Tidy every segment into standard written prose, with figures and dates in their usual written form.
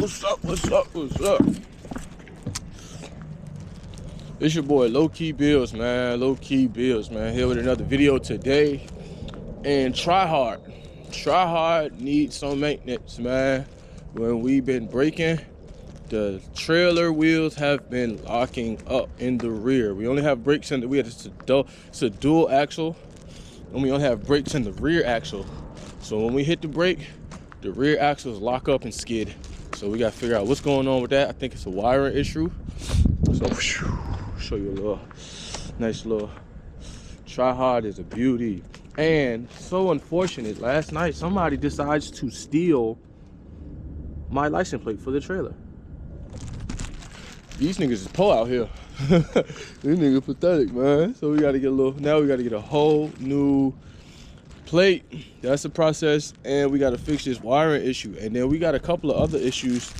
What's up? What's up? What's up? It's your boy Low Key Bills, man. Low Key Bills, man. Here with another video today. And TryHard needs some maintenance, man. When we've been braking, the trailer wheels have been locking up in the rear. We only have brakes in the rear. It's a dual axle, and we only have brakes in the rear axle. So when we hit the brake, the rear axles lock up and skid. So we gotta figure out what's going on with that. I think it's a wiring issue. So show you a little nice little TryHard is a beauty. And so unfortunate, last night somebody decides to steal my license plate for the trailer. These niggas is po out here. These niggas pathetic, man. So we gotta get now we gotta get a whole new plate. That's the process. And we gotta fix this wiring issue. And then we got a couple of other issues,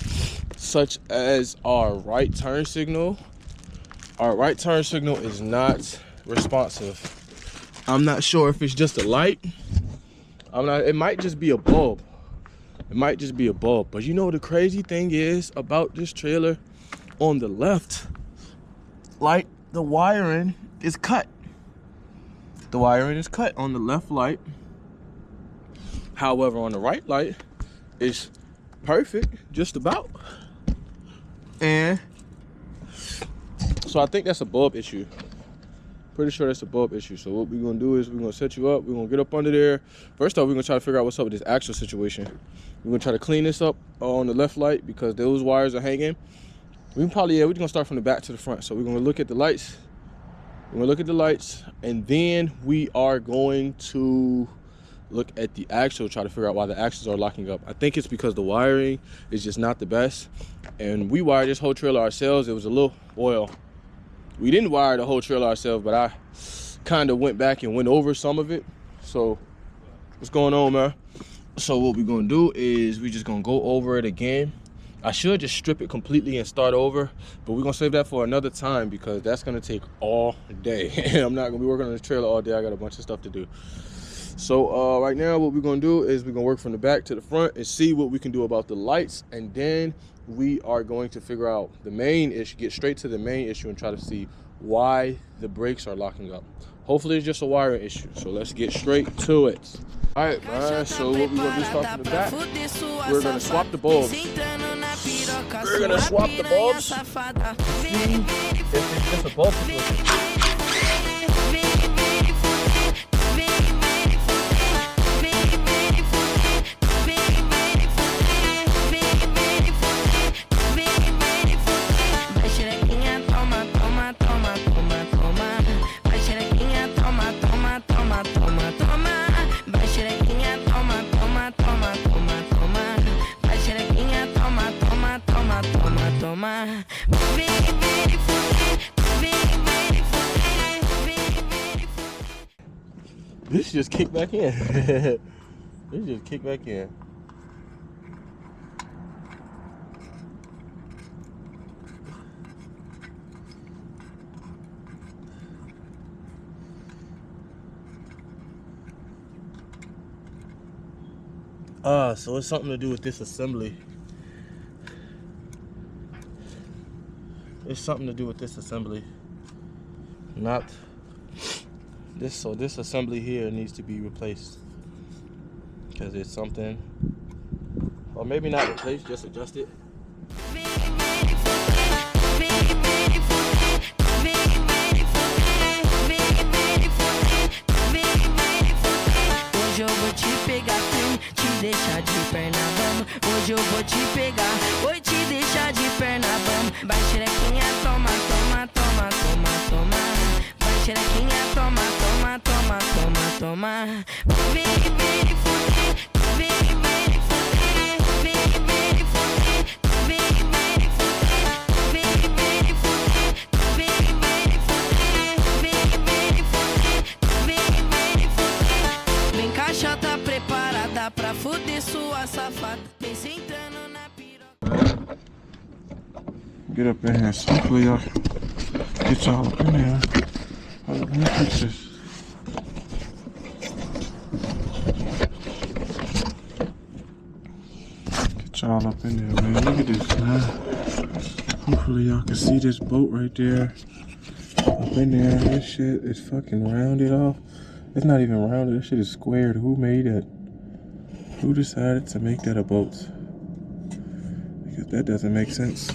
such as our right turn signal. Our right turn signal is not responsive. I'm not sure if it's just a light. It might just be a bulb. It might just be a bulb. But you know the crazy thing is about this trailer, on the left, like the wiring is cut. The wiring is cut on the left light. However, on the right light, it's perfect, just about. And so I think that's a bulb issue. Pretty sure that's a bulb issue. So what we're gonna do is we're gonna set you up. We're gonna get up under there. First off, we're gonna try to figure out what's up with this axle situation. We're gonna try to clean this up on the left light because those wires are hanging. We can probably, we're gonna start from the back to the front. So we're gonna look at the lights. We're gonna look at the lights, and then we are going to look at the axle, try to figure out why the axles are locking up. I think it's because the wiring is just not the best. And we wired this whole trailer ourselves. It was a little, well, we didn't wire the whole trailer ourselves, but I kind of went back and went over some of it. So what's going on, man? So what we're gonna do is we're just gonna go over it again. I should just strip it completely and start over, but we're gonna save that for another time because that's gonna take all day. I'm not gonna be working on this trailer all day. I got a bunch of stuff to do. So right now what we're gonna do is we're gonna work from the back to the front and see what we can do about the lights, and then we are going to figure out the main issue, get straight to the main issue and try to see why the brakes are locking up. Hopefully it's just a wiring issue. So let's get straight to it. All right, man, so what we're gonna do, start from the back. We're gonna swap the bulbs. We're gonna swap the bulbs. If it's just a bulb situation. This just kicked back in. This just kicked back in. So it's something to do with this assembly. It's something to do with this assembly. Not this, so this assembly here needs to be replaced because it's something, or maybe not replaced, just adjust it. Hoje eu vou te pegar, te deixar de perna, vamos. Hoje eu vou te pegar, vou te deixar de perna, vamos. Vai xerequinha, toma, toma, toma, toma, toma. Vai xerequinha, toma, toma, toma, toma, toma. Vem, vem, vem, vem, vem, vem, vem, caixa tá preparada pra fuder sua safada. Vem sentando na piroca. Get up in here, softly, y'all. Get y'all up in here. Let me fix this. Get all up in there, man. Look at this, man. Hopefully y'all can see this boat right there. Up in there. This shit is fucking rounded off. It's not even rounded. This shit is squared. Who made it? Who decided to make that a boat? Because that doesn't make sense.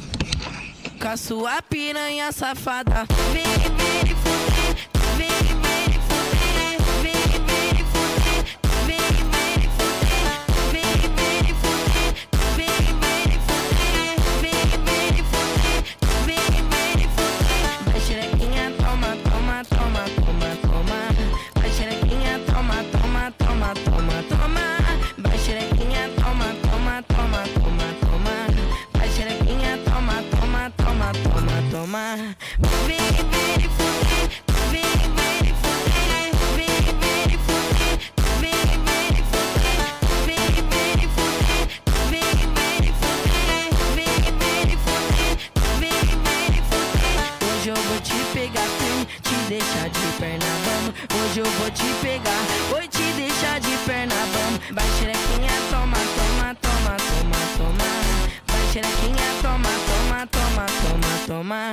Com a sua piranha safada, vem me fuder, vem me fuder, vem me fuder, vem me fuder, vem me fuder, vem me fuder, vem me fuder, vem me fuder. Vai xerequinha, toma, toma, toma, toma, toma. Vai xerequinha, toma, toma, toma, toma, toma. Vai xerequinha, toma, toma, toma, toma, toma. Vai xerequinha, toma, toma, toma, toma, toma. Vem me fuder, vem me fuder, vem me fuder, vem me fuder, vem me fuder, vem me fuder, vem me fuder, vem me fuder. Hoje eu vou te pegar, sim, te deixar de perna bamba. Hoje eu vou te pegar, vou te deixar de perna bamba. Vai xerequinha, toma, toma, toma, toma, toma. Vai xerequinha, toma, toma, toma, toma, toma.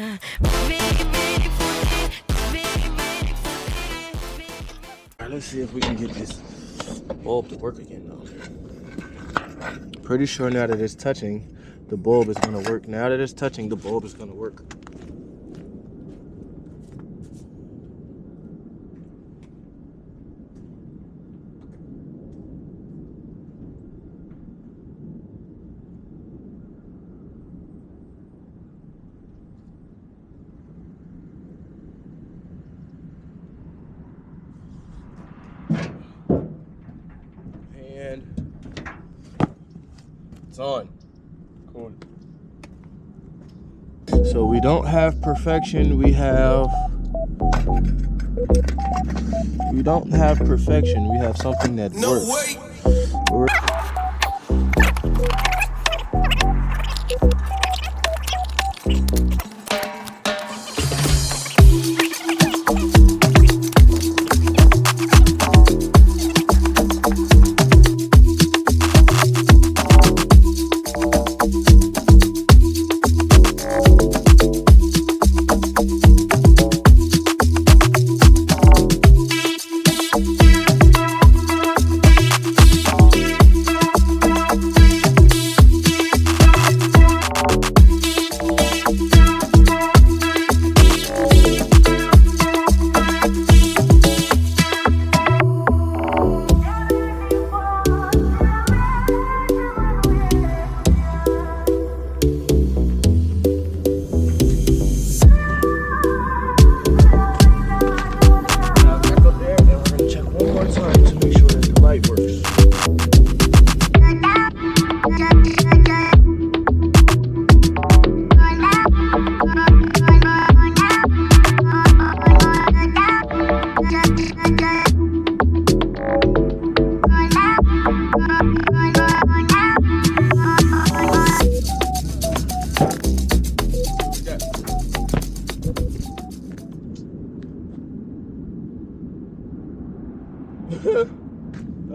Vem me fuder, vem me fuder, vem. Alright, let's see if we can get this bulb to work again though. Pretty sure now that it's touching, the bulb is gonna work. Now that it's touching, the bulb is gonna work. And it's on. Cool. So we don't have perfection, we have perfection, we have something that works.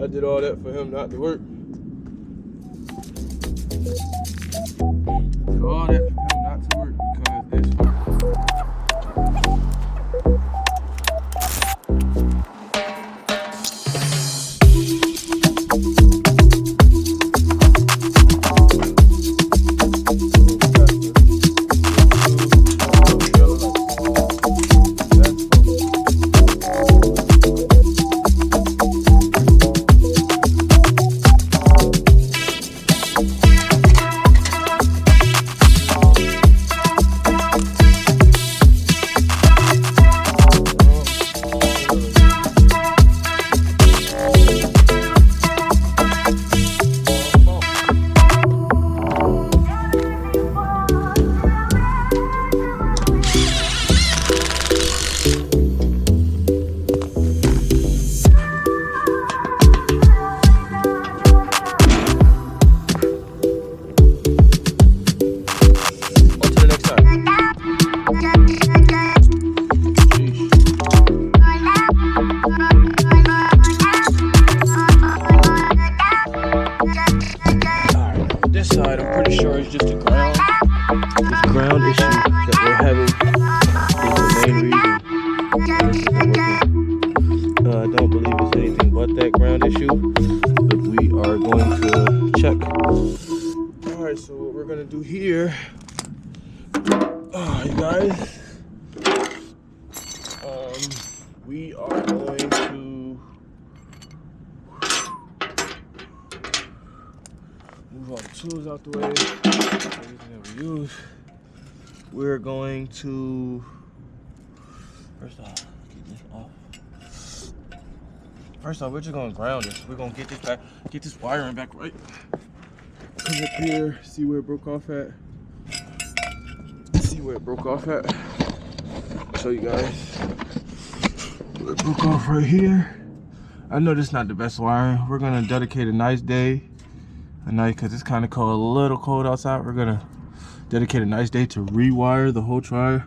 I did all that for him not to work. Did all that for him not to work because it's hard. issue that we're having is the main reason why this isn't working. I don't believe it's anything but that ground issue, but we are going to check. All right, so what we're gonna do here, you guys, we are going to move all the tools out the way, everything that we use. We're going to, first off, get this off. First off, we're just gonna ground this. We're gonna get this back, get this wiring back right. Come up here, see where it broke off at. See where it broke off at. I'll show you guys. It broke off right here. I know this is not the best wiring. We're gonna dedicate a nice day, because it's kind of cold, a little cold outside. We're gonna dedicate a nice day to rewire the whole trailer,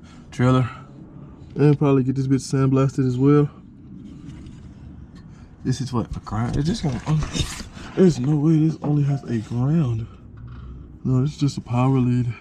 and probably get this bit sandblasted as well. This is what, a ground? Is this gonna? There's no way this only has a ground. No, it's just a power lead.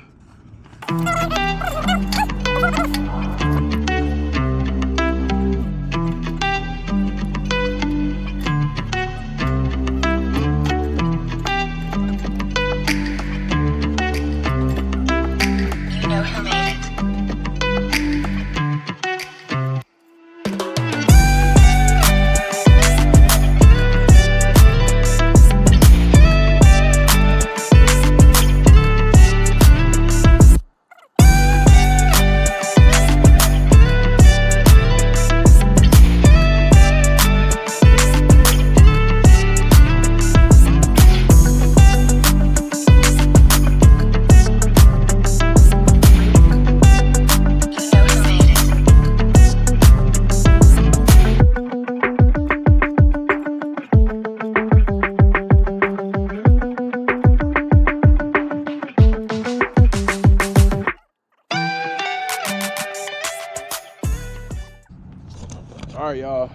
All right, y'all,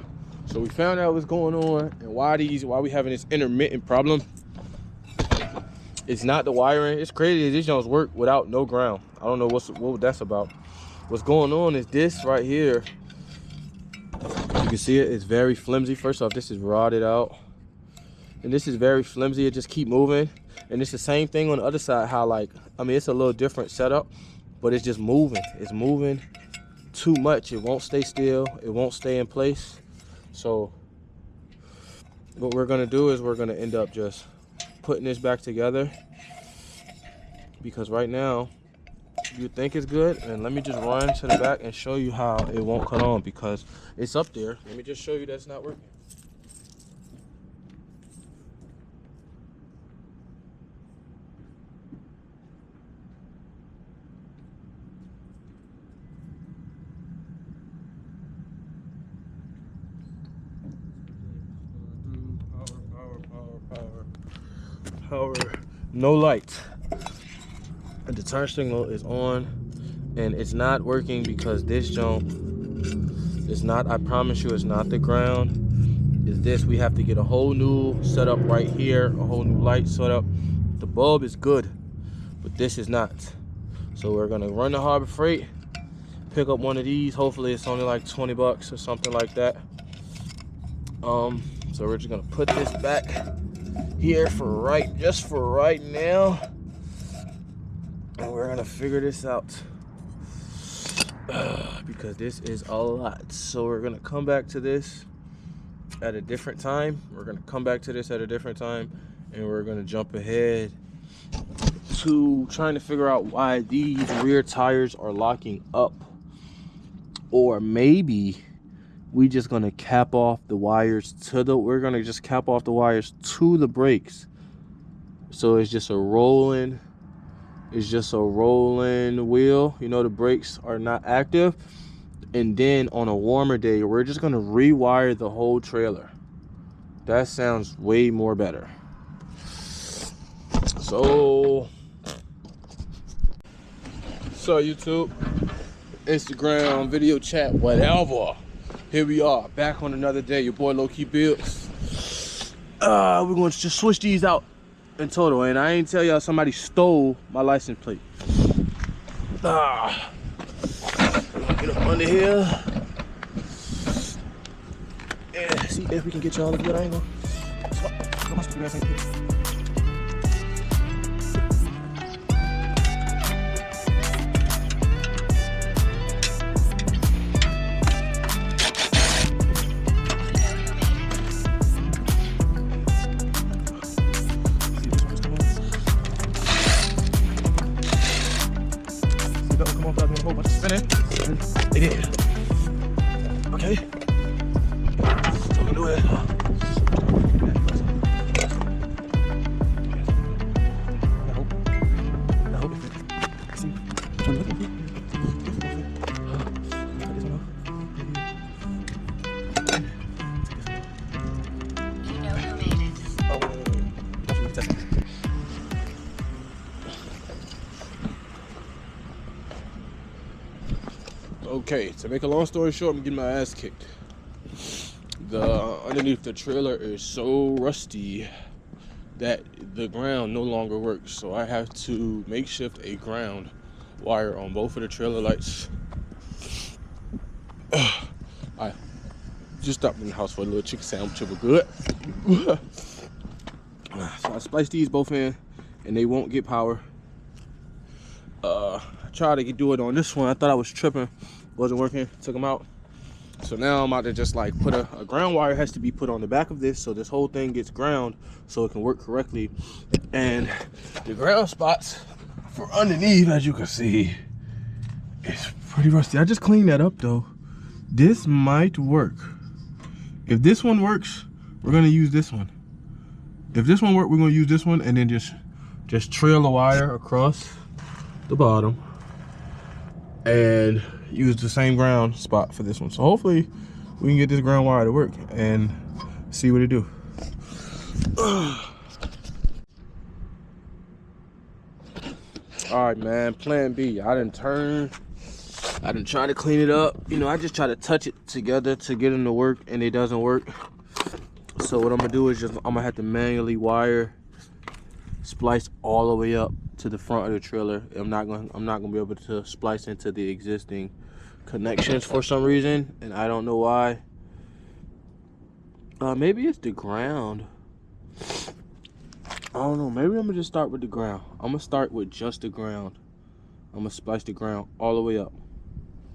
so we found out what's going on and why we having this intermittent problem. It's not the wiring. It's crazy, these joints work without no ground. I don't know what that's about. What's going on is this right here. You can see it's very flimsy. First off, this is rotted out, and this is very flimsy. It just keep moving, and it's the same thing on the other side. How, like, I mean, it's a little different setup, but it's just moving. It's moving too much. It won't stay still. It won't stay in place. So what we're gonna do is we're gonna end up just putting this back together, because right now you think it's good. And let me just run to the back and show you how it won't cut on, because it's up there. Let me just show you that's not working. Power, no light. The turn signal is on, and it's not working because this jump is not, I promise you, it's not the ground. Is this, we have to get a whole new setup right here, a whole new light setup. The bulb is good, but this is not. So we're gonna run the Harbor Freight, pick up one of these. Hopefully it's only like 20 bucks or something like that. So we're just gonna put this back here just for right now, and we're gonna figure this out because this is a lot. So we're gonna come back to this at a different time. And we're gonna jump ahead to trying to figure out why these rear tires are locking up, or maybe we just gonna cap off the wires to the, we're gonna just cap off the wires to the brakes. So it's just a rolling wheel. You know, the brakes are not active. And then on a warmer day, we're just gonna rewire the whole trailer. That sounds way more better. So YouTube, Instagram, video chat, whatever. Here we are, back on another day. Your boy Low Key Builds. We're going to just switch these out in total. And I ain't tell y'all somebody stole my license plate. Get up under here. And see if we can get y'all a good angle. Come on, guys. Come on, without doing a whole bunch of spinning. They did. Okay. So we do it. I hope it fits. See? Which one looking for? This one off. You know who made it. Oh, that's what we Okay, to make a long story short, I'm getting my ass kicked. The underneath the trailer is so rusty that the ground no longer works. So I have to makeshift a ground wire on both of the trailer lights. I just stopped in the house for a little chicken sandwich. It was good. So I spliced these both in and they won't get power. I tried to do it on this one. I thought I was tripping. Wasn't working. Took them out. So now I'm about to just like put a ground wire has to be put on the back of this so this whole thing gets ground so it can work correctly. And the ground spots for underneath, as you can see, it's pretty rusty. I just cleaned that up though. This might work. If this one works, we're gonna use this one. If this one works, we're gonna use this one and then just trail the wire across the bottom and use the same ground spot for this one. So hopefully we can get this ground wire to work and see what it do. All right, man, plan B. I didn't try to clean it up. You know, I just try to touch it together to get them to work and it doesn't work. So what I'm gonna do is I'm gonna have to manually wire splice all the way up to the front of the trailer. I'm not gonna be able to splice into the existing connections for some reason, and I don't know why. Maybe it's the ground. I don't know. Maybe I'm gonna just start with the ground. I'm gonna start with just the ground. I'm gonna splice the ground all the way up.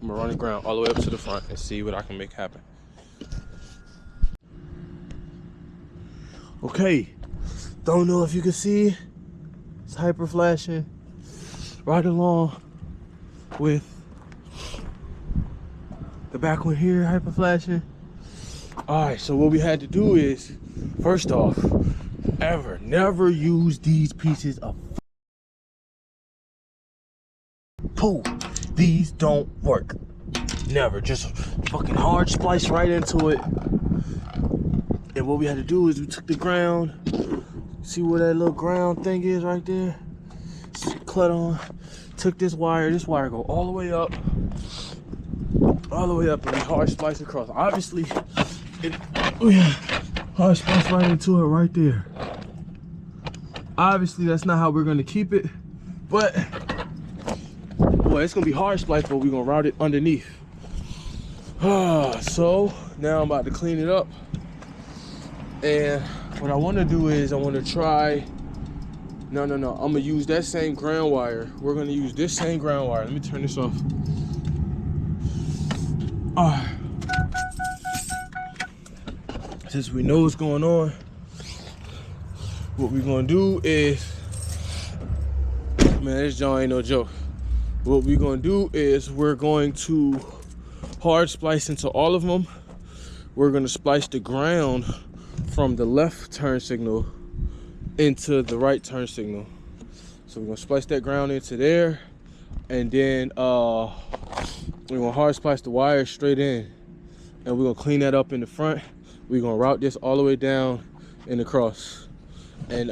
I'm gonna run the ground all the way up to the front and see what I can make happen. Okay, don't know if you can see, it's hyper flashing right along with the back one here, hyper flashing. All right, so what we had to do is, first off, never use these pieces of poo. These don't work. Never, just fucking hard splice right into it. And what we had to do is we took the ground, see where that little ground thing is right there? Cut on, took this wire go all the way up, and we hard splice across. Obviously, hard splice right into it right there. Obviously, that's not how we're gonna keep it, but, well, it's gonna be hard splice, but we're gonna route it underneath. So, now I'm about to clean it up. And what I want to do is I want to try, no, I'm going to use that same ground wire. We're going to use this same ground wire. Let me turn this off. Since we know what's going on, what we're going to do is, man, this joint ain't no joke. What we're going to do is we're going to hard splice into all of them. We're going to splice the ground from the left turn signal into the right turn signal. So we're gonna splice that ground into there, and then we're gonna hard splice the wire straight in, and we're gonna clean that up in the front. We're gonna route this all the way down and across, and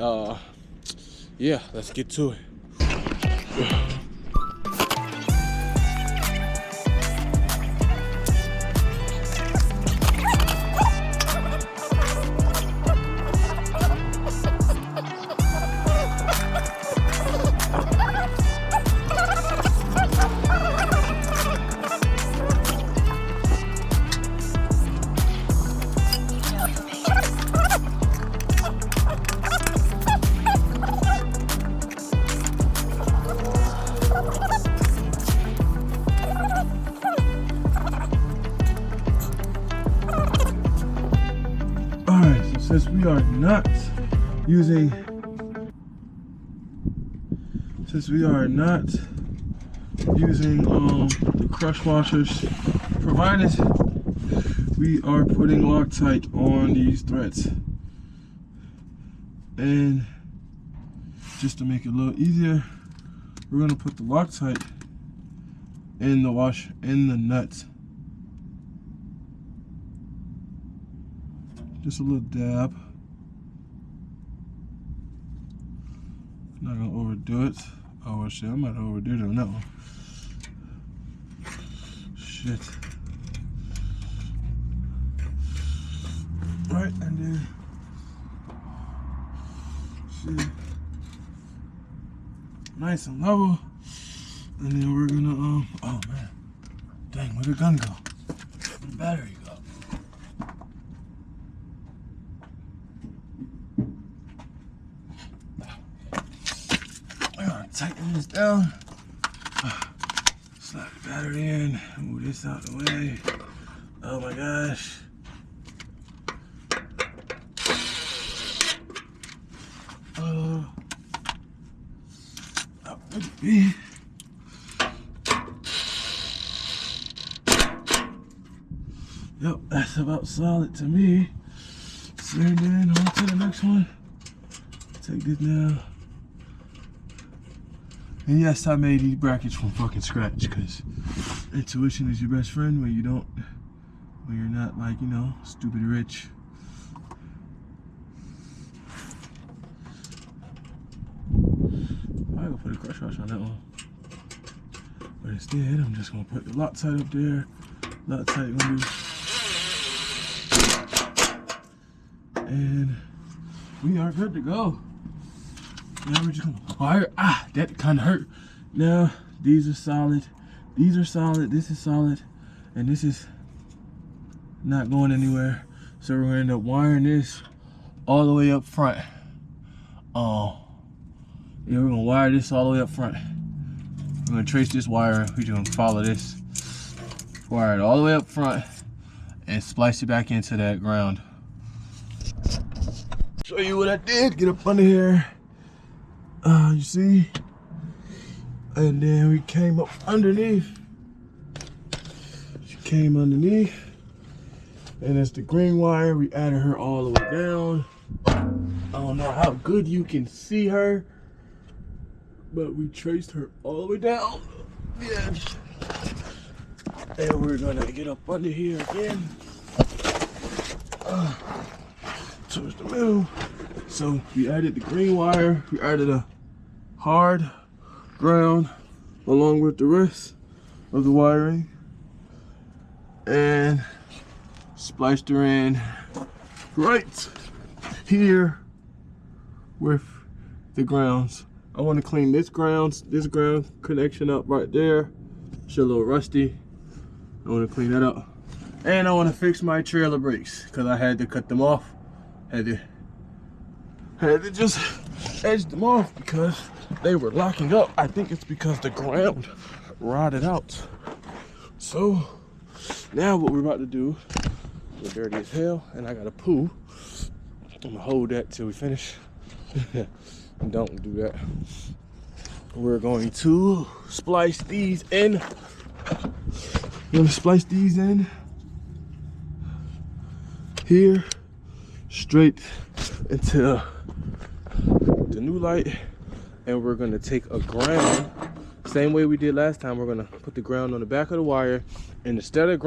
yeah, let's get to it. we are not using the crush washers provided, we are putting Loctite on these threads. And just to make it a little easier, we're gonna put the Loctite in the nuts. Just a little dab. Not gonna overdo it. Oh well, shit, I might have overdid it on that one. Shit. Right, and then shit. Nice and level. And then we're gonna oh man. Dang, where'd the gun go? Where'd the battery go? Tighten this down, slide the battery in, move this out the way. Oh my gosh. That would be. Yep, that's about solid to me. So then on to the next one. Take this now. And yes, I made these brackets from fucking scratch because intuition is your best friend when you're not like, you know, stupid rich. I'm gonna put a crush wash on that one. But instead, I'm just gonna put the Loctite up there. Loctite gonna do. And we are good to go. Now we're just gonna wire. That kind of hurt. Now these are solid. These are solid. This is solid, and this is not going anywhere. So we're gonna end up wiring this all the way up front. Yeah, we're gonna wire this all the way up front. We're gonna trace this wire. We're just gonna follow this. Wire it all the way up front and splice it back into that ground. Show you what I did. Get up under here. You see, and then we came up underneath. She came underneath, and it's the green wire. We added her all the way down. I don't know how good you can see her, but we traced her all the way down. Yeah. And we're gonna get up under here again, towards the middle. So we added the green wire. We added a hard ground along with the rest of the wiring and spliced her in right here with the grounds. I want to clean this ground connection up right there. It's a little rusty. I want to clean that up. And I want to fix my trailer brakes because I had to cut them off. Had to just edge them off because they were locking up. I think it's because the ground rotted out. So now what we're about to do, we're dirty as hell and I got a poo. I'm gonna hold that till we finish. Don't do that. We're going to splice these in. We're gonna splice these in here straight into the new light, and we're gonna take a ground, same way we did last time. We're gonna put the ground on the back of the wire, and instead of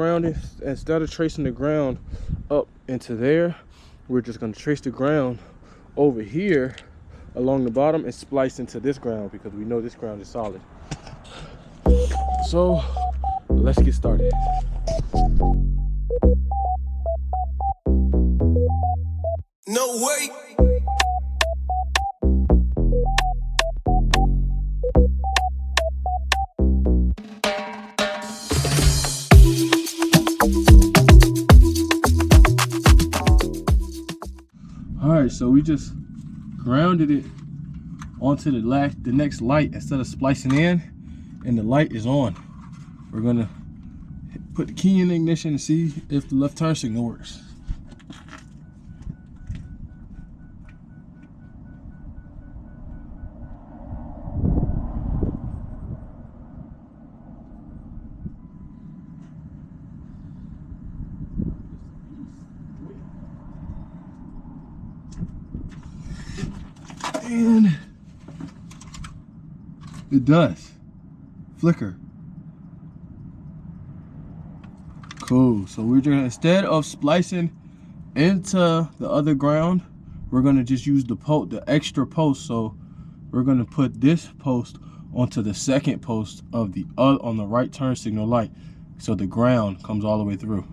tracing the ground up into there, we're just gonna trace the ground over here along the bottom and splice into this ground because we know this ground is solid. So let's get started. No way. All right, so we just grounded it onto the next light instead of splicing in, and the light is on. We're gonna put the key in the ignition and see if the left turn signal works. It does. Flicker. Cool. So we're gonna, instead of splicing into the other ground, we're gonna just use the extra post. So we're gonna put this post onto the second post of the on the right turn signal light, so the ground comes all the way through.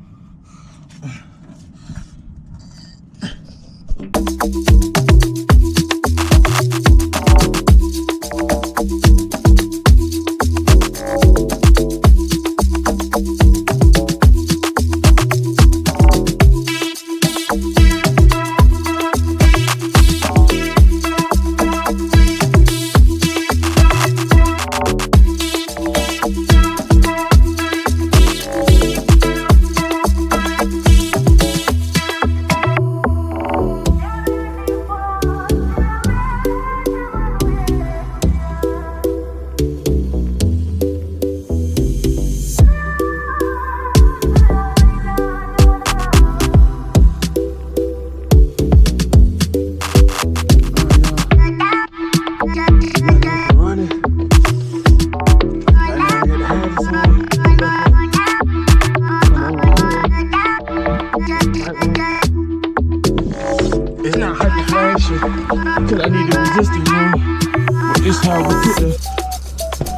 It's not hyper flashing because I need the resistor room. But this how we put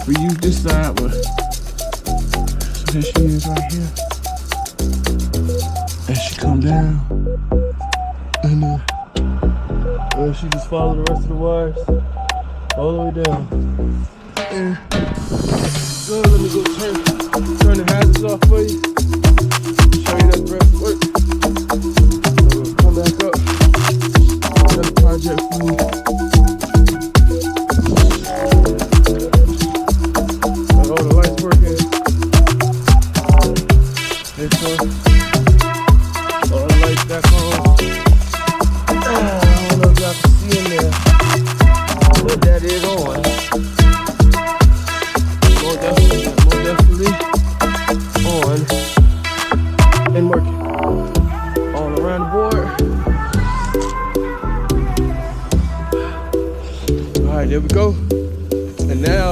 we use this side, but so there she is right here. And she come down. And she just follow the rest of the wires all the way down. And so let me go turn the hazards off for you. Show you that the rest works. Come back up. Another project for you. Got all the lights working. This one. All the lights back on. I don't know if y'all can see in there, but that is on. More definitely on and working. All around the board. Alright, there we go. And now,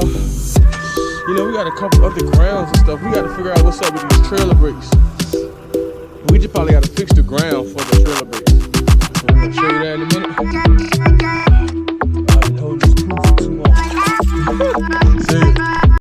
you know, we got a couple other grounds and stuff. We got to figure out what's up with these trailer brakes. We just probably got to fix the ground for the trailer brakes. So I'm going to show you that in a minute.